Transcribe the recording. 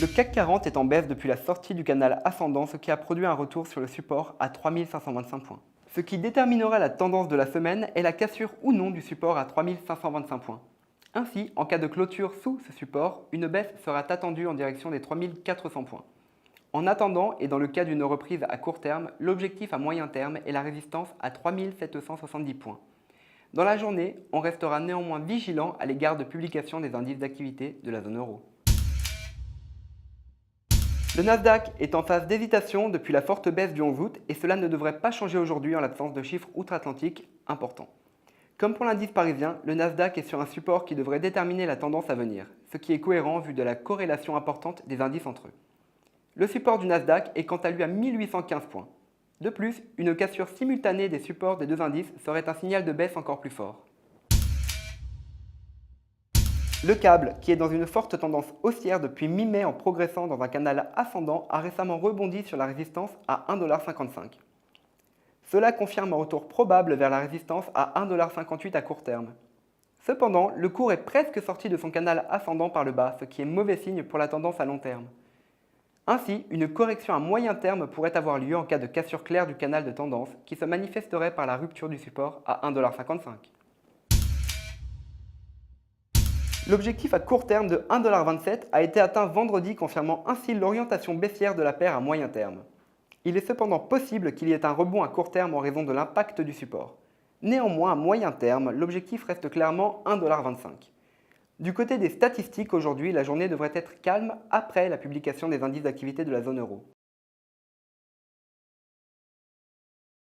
Le CAC 40 est en baisse depuis la sortie du canal ascendant, ce qui a produit un retour sur le support à 3525 points. Ce qui déterminera la tendance de la semaine est la cassure ou non du support à 3525 points. Ainsi, en cas de clôture sous ce support, une baisse sera attendue en direction des 3400 points. En attendant, et dans le cas d'une reprise à court terme, l'objectif à moyen terme est la résistance à 3770 points. Dans la journée, on restera néanmoins vigilant à l'égard de publication des indices d'activité de la zone euro. Le Nasdaq est en phase d'hésitation depuis la forte baisse du 11 août et cela ne devrait pas changer aujourd'hui en l'absence de chiffres outre-Atlantique importants. Comme pour l'indice parisien, le Nasdaq est sur un support qui devrait déterminer la tendance à venir, ce qui est cohérent vu de la corrélation importante des indices entre eux. Le support du Nasdaq est quant à lui à 1815 points. De plus, une cassure simultanée des supports des deux indices serait un signal de baisse encore plus fort. Le câble, qui est dans une forte tendance haussière depuis mi-mai en progressant dans un canal ascendant, a récemment rebondi sur la résistance à 1,55 $. Cela confirme un retour probable vers la résistance à 1,58 $ à court terme. Cependant, le cours est presque sorti de son canal ascendant par le bas, ce qui est mauvais signe pour la tendance à long terme. Ainsi, une correction à moyen terme pourrait avoir lieu en cas de cassure claire du canal de tendance qui se manifesterait par la rupture du support à 1,55 $. L'objectif à court terme de 1,27 $ a été atteint vendredi, confirmant ainsi l'orientation baissière de la paire à moyen terme. Il est cependant possible qu'il y ait un rebond à court terme en raison de l'impact du support. Néanmoins, à moyen terme, l'objectif reste clairement 1,25 $. Du côté des statistiques, aujourd'hui, la journée devrait être calme après la publication des indices d'activité de la zone euro.